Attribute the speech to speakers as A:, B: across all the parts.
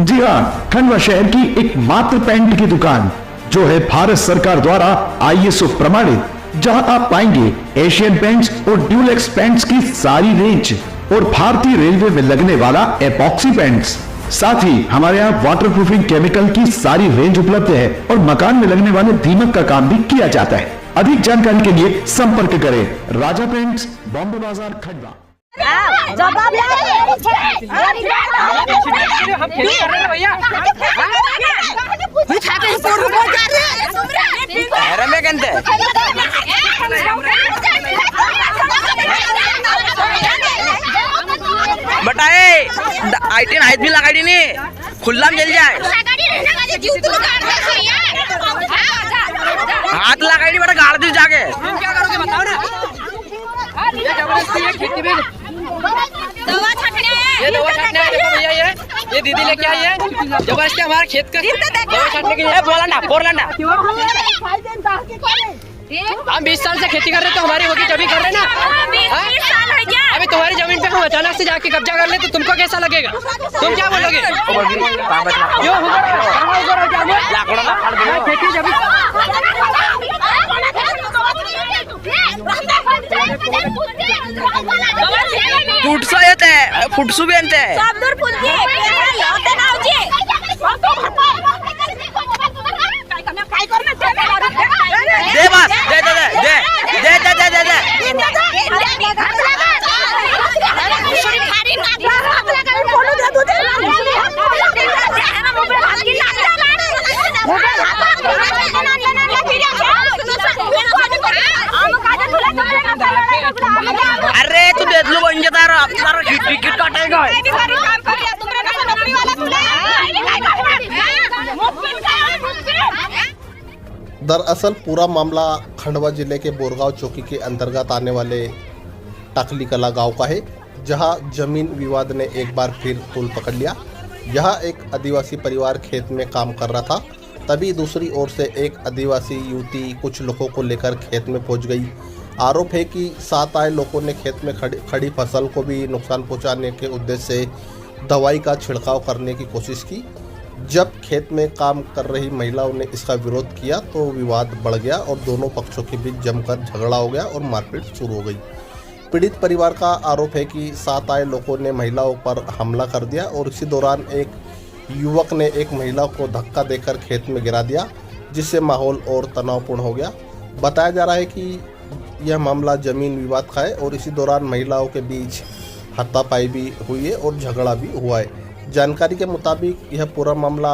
A: जी हाँ, खंडवा शहर की एकमात्र पैंट की दुकान जो है भारत सरकार द्वारा ISO प्रमाणित, जहां आप पाएंगे एशियन पेंट्स और ड्यूलेक्स पेंट्स की सारी रेंज और भारतीय रेलवे में लगने वाला एपॉक्सी पेंट्स। साथ ही हमारे यहाँ वाटरप्रूफिंग केमिकल की सारी रेंज उपलब्ध है और मकान में लगने वाले दीमक का काम भी किया जाता है। अधिक जानकारी के लिए संपर्क करें राजा पेंट्स, बॉम्बे बाजार, खंडवा।
B: जवाब
C: बताए आईटीन हाइट भी लगाई नहीं, खुला मिल जाए हाथ लगाई बड़ा गाड़ दी जाके। क्या करोगे बताओ ना। खेती में दवा छाटने देखो भैया, ये दीदी लेके आई है जबरदस्ती हमारे खेत का दवा छाटने के लिए। बोरलाना हम 20 साल से खेती कर रहे, तो हमारी होगी तभी कर रहे ना। अभी तुम्हारी जमीन पे हम अचानक से जाके कब्जा कर ले तो तुमको कैसा लगेगा? तुम क्या बोलोगे? फुटसो येते फुटसू भी येते दे बस दे अरे तू देख लो बन जाता टिकट काटेगा।
D: दरअसल पूरा मामला खंडवा जिले के बोरगांव चौकी के अंतर्गत आने वाले टाकली कला गांव का है, जहां जमीन विवाद ने एक बार फिर तूल पकड़ लिया। यहां एक आदिवासी परिवार खेत में काम कर रहा था, तभी दूसरी ओर से एक आदिवासी युवती कुछ लोगों को लेकर खेत में पहुंच गई। आरोप है कि साथ आए लोगों ने खेत में खड़ी फसल को भी नुकसान पहुंचाने के उद्देश्य से दवाई का छिड़काव करने की कोशिश की। जब खेत में काम कर रही महिलाओं ने इसका विरोध किया तो विवाद बढ़ गया और दोनों पक्षों के बीच जमकर झगड़ा हो गया और मारपीट शुरू हो गई। पीड़ित परिवार का आरोप है कि साथ आए लोगों ने महिलाओं पर हमला कर दिया और इसी दौरान एक युवक ने एक महिला को धक्का देकर खेत में गिरा दिया, जिससे माहौल और तनावपूर्ण हो गया। बताया जा रहा है कि यह मामला जमीन विवाद का है और इसी दौरान महिलाओं के बीच हाथापाई भी हुई है और झगड़ा भी हुआ है। जानकारी के मुताबिक यह पूरा मामला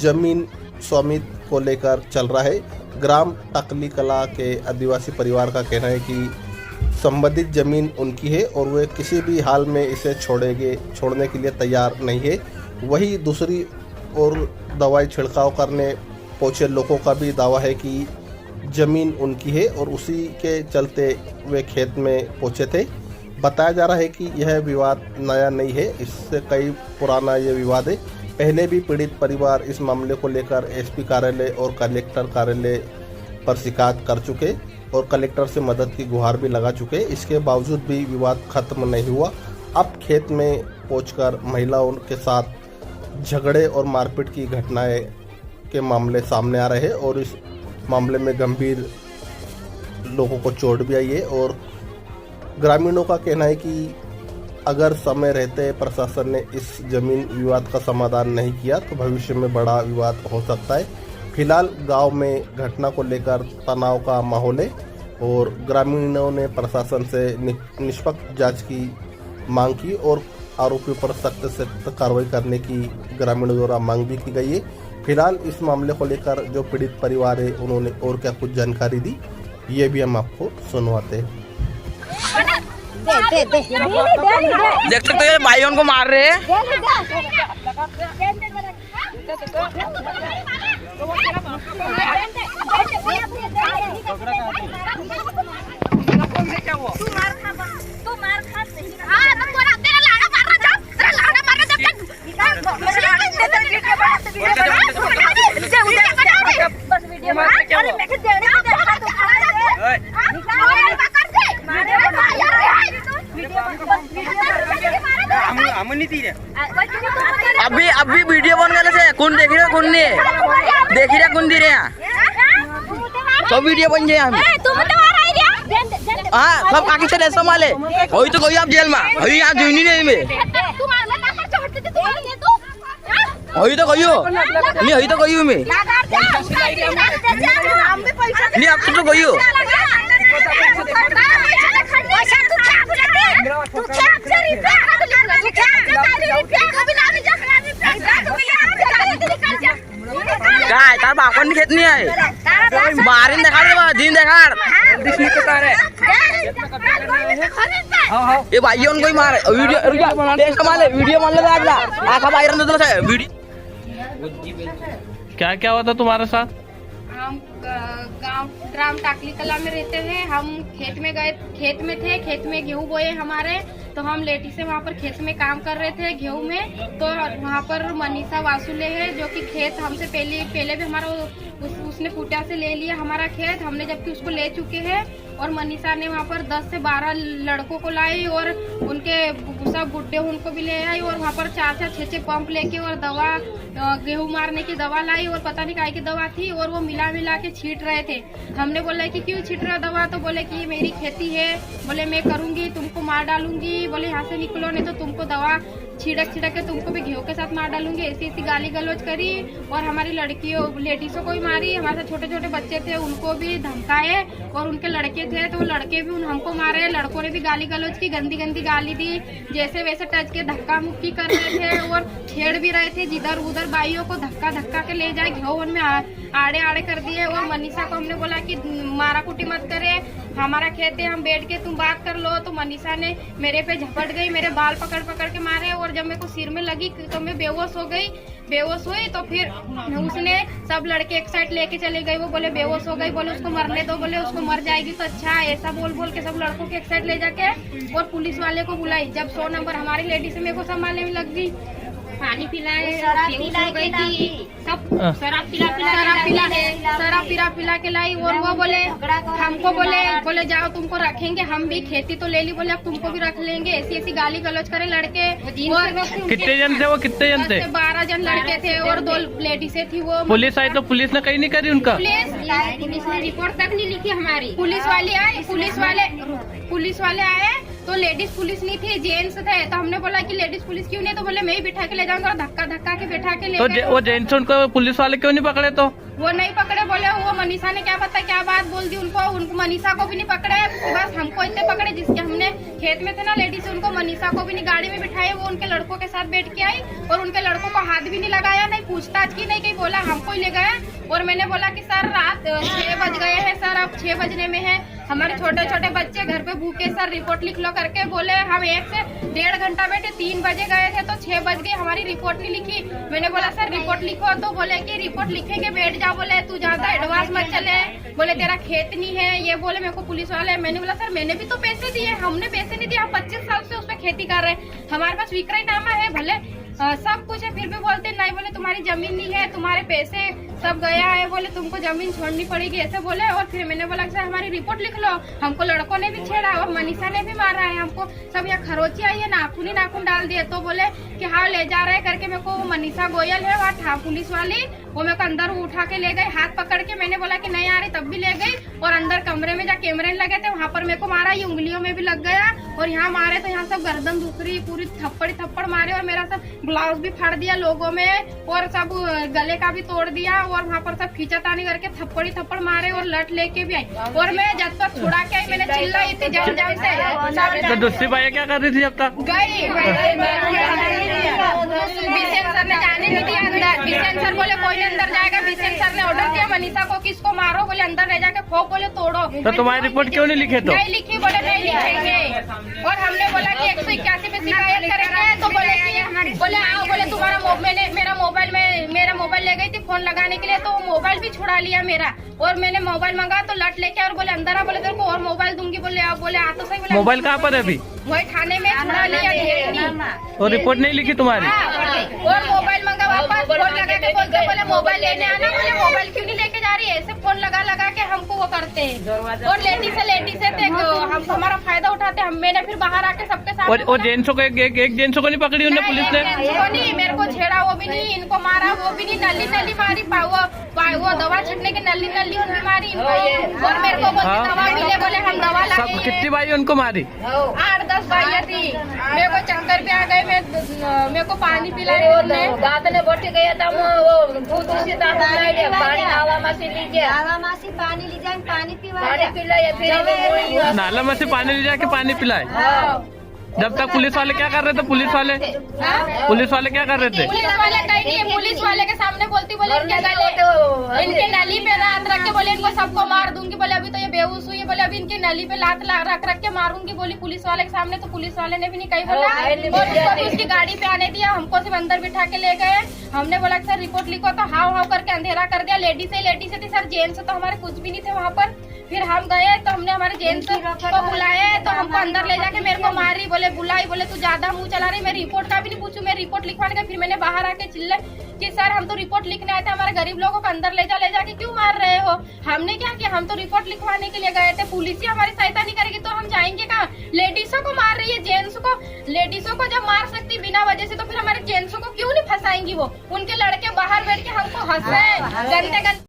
D: जमीन स्वामित्व को लेकर चल रहा है। ग्राम टाकली कला के आदिवासी परिवार का कहना है कि संबंधित जमीन उनकी है और वे किसी भी हाल में इसे छोड़ने के लिए तैयार नहीं है। वही दूसरी ओर दवाई छिड़काव करने पहुंचे लोगों का भी दावा है कि जमीन उनकी है और उसी के चलते वे खेत में पहुंचे थे। बताया जा रहा है कि यह विवाद नया नहीं है, इससे कई पुराना यह विवाद है। पहले भी पीड़ित परिवार इस मामले को लेकर SP कार्यालय और कलेक्टर कार्यालय पर शिकायत कर चुके और कलेक्टर से मदद की गुहार भी लगा चुके। इसके बावजूद भी विवाद खत्म नहीं हुआ। अब खेत में पहुंचकर महिलाओं के साथ झगड़े और मारपीट की घटनाएं के मामले सामने आ रहे हैं और इस मामले में गंभीर लोगों को चोट भी आई है और ग्रामीणों का कहना है कि अगर समय रहते प्रशासन ने इस जमीन विवाद का समाधान नहीं किया तो भविष्य में बड़ा विवाद हो सकता है। फिलहाल गांव में घटना को लेकर तनाव का माहौल है और ग्रामीणों ने प्रशासन से निष्पक्ष जांच की मांग की और आरोपियों पर सख्त से कार्रवाई करने की ग्रामीणों द्वारा मांग भी की गई है। फिलहाल इस मामले को लेकर जो पीड़ित परिवार है उन्होंने और क्या कुछ जानकारी दी, ये भी हम आपको सुनवाते हैं।
C: देख सकते हैं भाइयों को मार रहे हैं।
B: आप भी वीडियो बन गए से कौन देख रहे कौन नहीं देख रहे कौन दे रहे सब वीडियो बन जाए हम हाँ सब काकी से संभाले वही तो कोई आप जेल में वही आप जुनी नहीं में वही तो कहियो नहीं वही तो कहियो में नहीं आप तो कहियो काय तार बापन खेत नहीं है मारिन देखा दिन देखा ये भाई कोई मारे वीडियो मान ले आखा बाहर वीडियो
E: क्या क्या हुआ था तुम्हारे साथ?
F: हम गांव ग्राम टाकली कला में रहते हैं। हम खेत में गए, खेत में थे, खेत में गेहूं बोए हमारे, तो हम लेटी से वहाँ पर खेत में काम कर रहे थे गेहूं में। तो वहाँ पर मनीषा वासुले है जो कि खेत हमसे पहले भी हमारा उसने कुटिया से ले लिया हमारा खेत, हमने जबकि उसको ले चुके हैं। और मनीषा ने वहाँ पर 10 से 12 लड़कों को लाई और उनके सब बुड्ढे उनको भी ले आई और वहाँ पर 4 से 6 पंप लेके और दवा गेहूं मारने की दवा लाई और पता नहीं काय की दवा थी और वो मिला के छींट रहे थे। हमने बोला कि क्यों छींट रहा दवा, तो बोले कि मेरी खेती है, बोले मैं करूंगी, तुमको मार डालूंगी, बोले यहाँ से निकलो नहीं तो तुमको दवा छिड़क के तुमको भी गेहूं के साथ मार डालूंगी। ऐसी गाली गलौज करी और हमारी लड़कियों लेडीजों को भी मारी। हमारे साथ छोटे छोटे बच्चे थे उनको भी धमकाए और उनके लड़के थे तो लड़के भी हमको मारे। लड़कों ने भी गाली गलौज की, गंदी गाली दी, जैसे वैसे टच के धक्का मुक्की कर रहे थे और छेड़ भी रहे थे। जिधर उधर बाइयों को धक्का के ले जाए, गेहूं में आड़े कर दिए। और मनीषा को हमने बोला कि मारा कुटी मत करे, हमारा खेत है, हम बैठ के तुम बात कर लो। तो मनीषा ने मेरे पे झपट गई, मेरे बाल पकड़ के मारे और जब मेरे को सिर में लगी तो मैं बेहोश हो गई। बेहोश हुई तो फिर उसने सब लड़के एक साइड लेके चले गए। वो बोले बेहोश हो गई, बोले उसको मरने दो, बोले उसको मर जाएगी तो अच्छा, ऐसा बोल के सब लड़कों के एक साइड ले जाके और पुलिस वाले को बुलाई। जब 100 नंबर हमारी लेडी से मेरे को संभालने में लग गई, पानी पिलाए, सब शराब पिला के लाई। और वो बोले हमको बोले जाओ तुमको रखेंगे, हम भी खेती तो ले ली, बोले अब तुमको भी रख लेंगे। ऐसी गाली गलौज करे लड़के। और
E: कितने जन थे वो? कितने जन थे?
F: 12 जन लड़के थे और 2 लेडीसें थी। वो
E: पुलिस आई तो पुलिस ने कहीं नहीं करी उनका?
F: पुलिस ने रिपोर्ट तक नहीं लिखी हमारी। पुलिस वाले आए तो लेडीज पुलिस नहीं थी, जेंट्स थे। तो हमने बोला कि लेडीज पुलिस क्यों नहीं, तो बोले मैं ही बिठा के ले जाऊंगा और धक्का के बिठा के ले
E: तो वो जेंट्स उनको पुलिस वाले क्यों नहीं पकड़े? तो
F: वो नहीं पकड़े, बोले वो मनीषा ने क्या पता क्या बात बोल दी उनको मनीषा को भी नहीं पकड़े, बस हमको इतने पकड़े। जिसके हमने खेत में थे ना लेडीज, उनको मनीषा को भी नहीं गाड़ी में बिठाए, वो उनके लड़कों के साथ बैठ के आई और उनके लड़कों को हाथ भी नहीं लगाया, नहीं पूछताछ की, नहीं कहीं बोला हमको ही ले गया। और मैंने बोला कि सर रात 6 बज गए हैं सर, अब 6 बजने में है, हमारे छोटे छोटे बच्चे घर पे भूखे, सर रिपोर्ट लिख लो करके बोले। हम 1 से 1.5 घंटा बैठे, 3 बजे गए थे तो 6 बज गए, हमारी रिपोर्ट नहीं लिखी। मैंने बोला सर रिपोर्ट लिखो, तो बोले कि रिपोर्ट लिखेंगे, बैठ जाओ, बोले तू ज्यादा एडवांस मत चले, बोले तेरा खेत नहीं है, ये बोले मेरे को पुलिस वाले। मैंने बोला सर मैंने भी तो पैसे दिए, हमने पैसे नहीं दिए, हम 25 साल से उसमें खेती कर रहे हैं, हमारे पास विक्रयनामा है, भले सब कुछ है, फिर भी बोलते नहीं, बोले तुम्हारी जमीन नहीं है, तुम्हारे पैसे सब गया है, बोले तुमको जमीन छोड़नी पड़ेगी, ऐसे बोले। और फिर मैंने बोला सर हमारी रिपोर्ट लिख लो, हमको लड़कों ने भी छेड़ा और मनीषा ने भी मारा है हमको, सब यहाँ खरोची आई है, नाखून डाल दिए। तो बोले कि हाँ ले जा रहे करके, मेरे को मनीषा गोयल है वहाँ था पुलिस वाली, वो मेरे को अंदर उठा के ले गई हाथ पकड़ के। मैंने बोला कि नहीं आ रही, तब भी ले गई और अंदर कमरे में जहाँ कैमरे लगे थे वहाँ पर मेरे को मारा, ये उंगलियों में भी लग गया और यहाँ मारे तो यहाँ सब गर्दन दूसरी पूरी थप्पड़ मारे और मेरा सब ब्लाउज भी फाड़ दिया लोगों में और सब गले का भी तोड़ दिया और वहाँ पर सब खींचातानी करके थप्पड़ मारे और लट लेके भी आई। और मैं जब तक छुड़ा के आई मैंने चिल्लाई इतनी जान से।
E: तो दूसरी भाई क्या कर रही थी जब तक?
F: गई बिसेन सर ने जाने नहीं दिया अंदर, बिसेन सर बोले कोई नहीं अंदर जाएगा, बिसेन सर ने ऑर्डर दिया मनीषा को किसको मारो, बोले अंदर ले जाके ठोक, बोले तोड़ो।
E: तो तुम्हारी रिपोर्ट क्यों नहीं लिखे? तो
F: नहीं लिखी, बोले नहीं लिखेंगे। और हमने बोला कि 181 पे शिकायत करेंगे, तो बोले आओ, बोले तुम्हारा मेरा मोबाइल ले गई थी फोन लगाने के लिए, तो मोबाइल भी छुड़ा लिया मेरा। और मैंने मोबाइल मंगा तो लट लेके और बोले अंदर आ, बोले तेरे को और मोबाइल दूंगी, बोले आप, बोले आ तो सही, बोले
E: मोबाइल कहाँ पर है अभी?
F: वही थाने में छुड़ा लिया।
E: और रिपोर्ट नहीं लिखी तुम्हारी?
F: और मोबाइल मंगा वापस, फोन लगा के बोलते बोले मोबाइल लेने आना, बोले मोबाइल क्यों नहीं लेके जा रही है, ऐसे फोन लगा के हमको वो करते हैं। और लेडी से थे, हम हमारा फायदा उठाते हैं। मैंने फिर बाहर आके सबके साथ
E: और जेंट्सों को एक जेंट्सों को नहीं पकड़ी उन्हें पुलिस ने?
F: नहीं, मेरे को छेड़ा, वो वो भी नहीं, इनको मारा वो भी नहीं, नली नली मारी, वो दवा छिड़कने की नली नली उनकी मारी इनको। और मेरे को बोलते दवा मिले, बोले हम दवा
E: सब
F: लाए।
E: कितनी बाई उनको मारी?
F: 8-10 बाइयाँ थी। मेरे को चक्कर पे आ गए, मेरे को पानी पिलाए उन्होंने।
G: दांत ने बोटी गया था वो दूध से दांत नहीं पानी हवा में से लीजिए,
H: पानी ली जाए, पानी
G: पानी पिलाए फिर
E: नाला में से पानी ले जाके पानी पिलाए। जब तक पुलिस वाले क्या कर रहे थे? पुलिस वाले क्या कर रहे थे?
F: पुलिस वाले कहीं नहीं, पुलिस वाले के सामने बोलती, बोले इनके गले इनके नली पे लात रख के बोले इनको सबको मार दूंगी, बोले अभी तो ये बेहोश हुई है, बोले अभी इनके नली पे लात रख के मारूंगी बोली पुलिस वाले के सामने। तो पुलिस वाले ने भी नहीं कहीं बोला और उसको भी उसकी गाड़ी पे आने दिया, हमको सिर्फ अंदर बिठा के ले गए। हमने बोला सर रिपोर्ट लिखो, तो हाव हाव करके अंधेरा कर दिया। लेडीज से थी सर, जेंट्स तो हमारे कुछ भी नहीं थे वहाँ पर। फिर हम गए तो हमने हमारे जेंट्स को बुलाया, तो हमको अंदर ले जाके मेरे को मारी, बोले बुलाई, बोले तू ज्यादा मुंह चला रही। मैं रिपोर्ट का भी नहीं पूछूं, मैं रिपोर्ट लिखवाने का। फिर मैंने बाहर आके चिल्ले कि सर हम तो रिपोर्ट लिखने आए थे, हमारे गरीब लोगों को अंदर ले जाके क्यों मार रहे हो? हमने क्या किया, हम तो रिपोर्ट लिखवाने के लिए गए थे। पुलिस ही हमारी सहायता नहीं करेगी तो हम जाएंगे कहाँ? लेडीजों को मार रही है, जेंट्स को। लेडीजों को जब मार सकती बिना वजह से, तो फिर हमारे जेंट्सों को क्यों नहीं फंसाएंगी वो? उनके लड़के बाहर बैठ के हमको हंस रहे हैं, घंटे